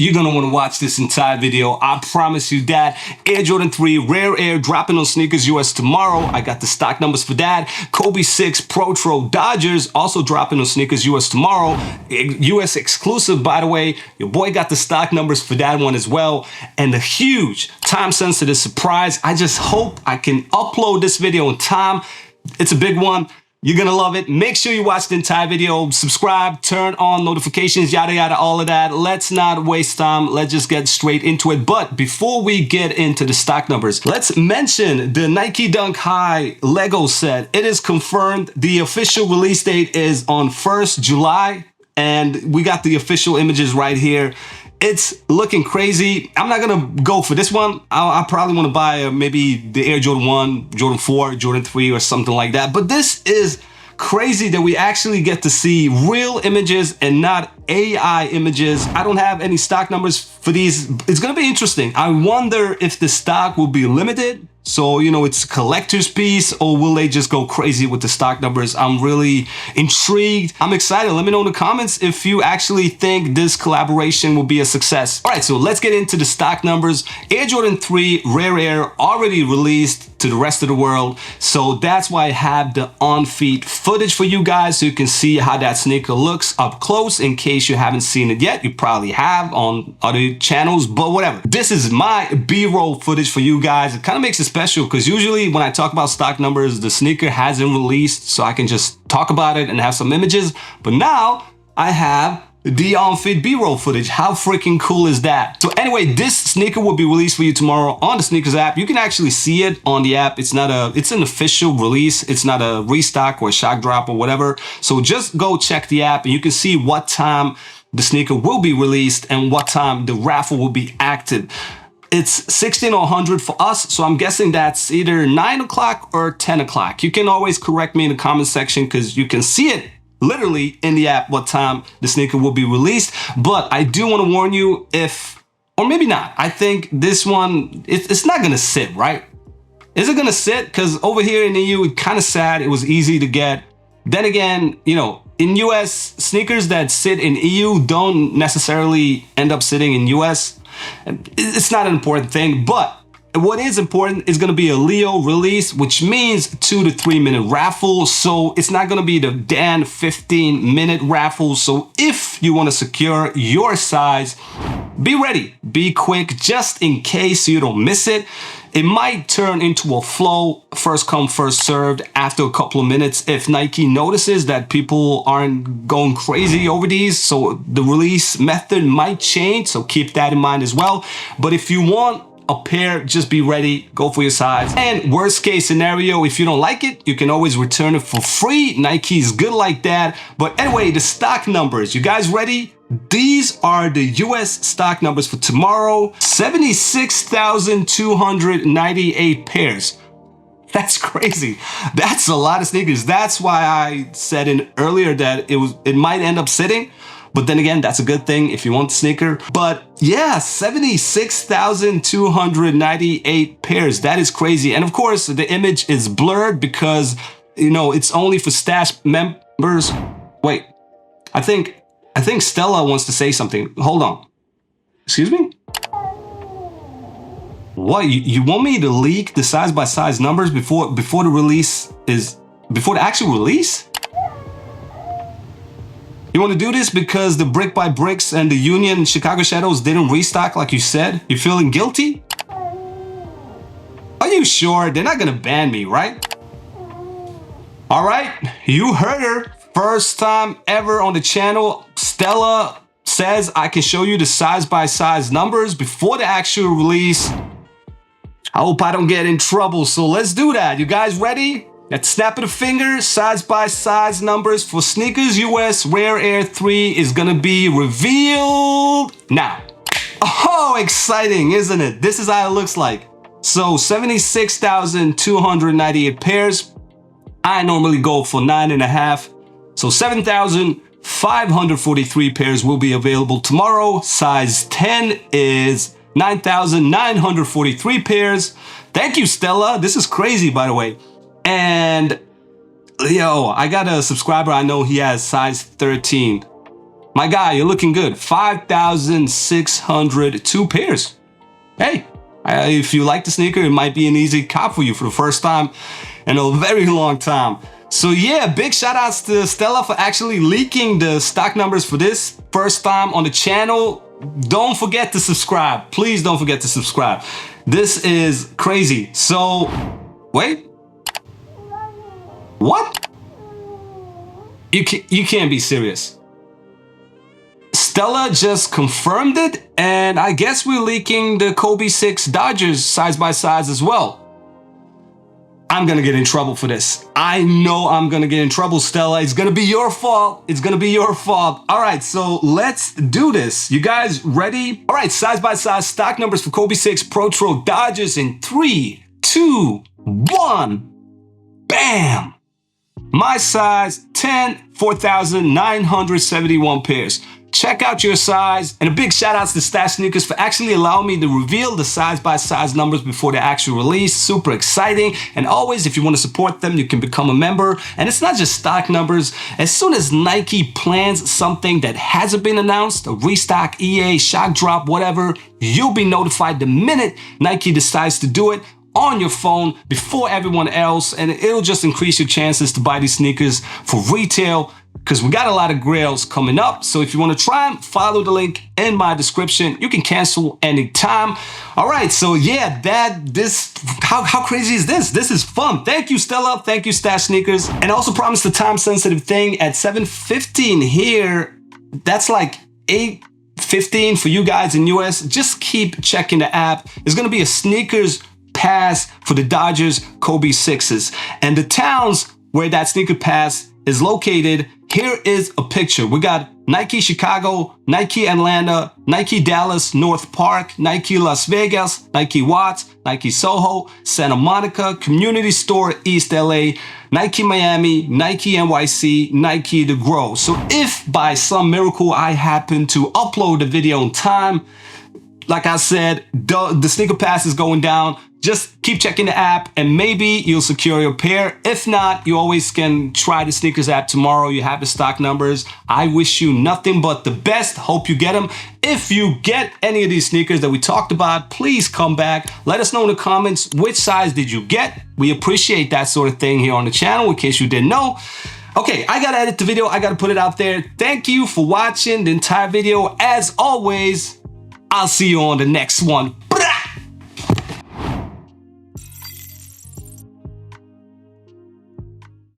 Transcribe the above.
you're gonna wanna watch this entire video. I promise you that. Air Jordan 3 Rare Air dropping on Sneakers US tomorrow. I got the stock numbers for that. Kobe 6 PROTRO Dodgers also dropping on Sneakers US tomorrow. US exclusive, by the way. Your boy got the stock numbers for that one as well. And the huge time-sensitive surprise. I just hope I can upload this video in time. It's a big one. You're gonna love it. Make sure you watch the entire video, subscribe, turn on notifications, yada yada, all of that. Let's not waste time. Let's just get straight into it. But before we get into the stock numbers, let's mention the Nike Dunk High Lego set. It is confirmed. The official release date is on 1st July, and we got the official images right here. It's looking crazy. I'm not gonna go for this one. I probably want to buy maybe the Air Jordan 1, Jordan 4, Jordan 3 or something like that. But this is crazy that we actually get to see real images and not AI images. I don't have any stock numbers for these. It's gonna be interesting. I wonder if the stock will be limited. So, you know, it's a collector's piece, or will they just go crazy with the stock numbers? I'm really intrigued. I'm excited. Let me know in the comments if you actually think this collaboration will be a success. All right, so let's get into the stock numbers. Air Jordan 3 Rare Air already released to the rest of the world. So that's why I have the on-feet footage for you guys so you can see how that sneaker looks up close. In case you haven't seen it yet, you probably have on other channels, but whatever. This is my B-roll footage for you guys. It kind of makes it special because usually when I talk about stock numbers, the sneaker hasn't released, so I can just talk about it and have some images. But now I have the on-feet B-roll footage. How freaking cool is that? So anyway, this sneaker will be released for you tomorrow on the Sneakers app. You can actually see it on the app. It's an official release. It's not a restock or a shock drop or whatever. So just go check the app and you can see what time the sneaker will be released and what time the raffle will be active. It's 1600 for us, so I'm guessing that's either 9 o'clock or 10 o'clock. You can always correct me in the comment section because you can see it literally in the app what time the sneaker will be released. But I do want to warn you, if, or maybe not, I think this one, it's not going to sit, right? Is it going to sit? Because over here in the EU, it's kind of sad. It was easy to get. Then again, you know, in US, sneakers that sit in EU don't necessarily end up sitting in US. It's not an important thing, but what is important is going to be a Leo release, which means 2 to 3 minute raffle. So it's not going to be the Dan 15-minute raffle. So if you want to secure your size, be ready, be quick, just in case you don't miss it. It might turn into a flow, first come, first served after a couple of minutes if Nike notices that people aren't going crazy over these. So the release method might change, so keep that in mind as well. But if you want a pair, just be ready, go for your size. And worst case scenario, if you don't like it, you can always return it for free. Nike's good like that. But anyway, the stock numbers, you guys ready? These are the US stock numbers for tomorrow. 76,298 pairs. That's crazy. That's a lot of sneakers. That's why I said earlier that it might end up sitting. But then again, that's a good thing if you want the sneaker. But yeah, 76,298 pairs. That is crazy. And of course, the image is blurred because, you know, it's only for Stash members. Wait, I think Stella wants to say something. Hold on. Excuse me? What? You want me to leak the size-by-size numbers before the actual release? You want to do this because the Brick by Bricks and the Union Chicago Shadows didn't restock like you said? You feeling guilty? Are you sure? They're not gonna ban me, right? All right, you heard her. First time ever on the channel. Stella says I can show you the size-by-size numbers before the actual release. I hope I don't get in trouble, so let's do that. You guys ready? At snap of the finger, size-by-size numbers for Sneakers US Rare Air 3 is gonna be revealed now. Oh, exciting, isn't it? This is how it looks like. So 76,298 pairs. I normally go for 9.5. So 7,543 pairs will be available tomorrow. Size 10 is 9,943 pairs. Thank you, Stella. This is crazy, by the way. And yo, I got a subscriber. I know he has size 13. My guy, you're looking good. 5,602 pairs. Hey, if you like the sneaker, it might be an easy cop for you for the first time in a very long time. So yeah, big shout outs to Stella for actually leaking the stock numbers for this first time on the channel. Don't forget to subscribe. Please don't forget to subscribe. This is crazy. So, wait. What? You can't be serious. Stella just confirmed it, and I guess we're leaking the Kobe 6 Dodgers size by size as well. I'm gonna get in trouble for this. I know I'm gonna get in trouble, Stella. It's gonna be your fault. It's gonna be your fault. All right, so let's do this. You guys ready? All right, size by size stock numbers for Kobe 6 PROTRO Dodgers in 3, 2, 1. Bam! My size 10, 4,971 pairs. Check out your size, and a big shout out to Stash Sneakers for actually allowing me to reveal the size by size numbers before the actual release. Super exciting. And always, if you want to support them, you can become a member. And it's not just stock numbers. As soon as Nike plans something that hasn't been announced, a restock, EA, shock drop, whatever, you'll be notified the minute Nike decides to do it on your phone before everyone else, and it'll just increase your chances to buy these sneakers for retail, because we got a lot of grails coming up. So if you want to try them, follow the link in my description. You can cancel anytime. All right, so yeah, how crazy is this? This is fun. Thank you, Stella. Thank you, Stash Sneakers. And I also promised the time-sensitive thing at 7:15 here. That's like 8:15 for you guys in US. Just keep checking the app. There's gonna be a sneakers pass for the Dodgers Kobe 6s. And the towns where that sneaker pass is located, here is a picture. We got Nike Chicago, Nike Atlanta, Nike Dallas, North Park, Nike Las Vegas, Nike Watts, Nike Soho, Santa Monica, Community Store East LA, Nike Miami, Nike NYC, Nike The Grove. So if by some miracle I happen to upload the video on time, like I said, the sneaker pass is going down. Just keep checking the app and maybe you'll secure your pair. If not, you always can try the sneakers app tomorrow. You have the stock numbers. I wish you nothing but the best. Hope you get them. If you get any of these sneakers that we talked about, please come back. Let us know in the comments, which size did you get? We appreciate that sort of thing here on the channel, in case you didn't know. Okay, I gotta edit the video. I gotta put it out there. Thank you for watching the entire video. As always, I'll see you on the next one.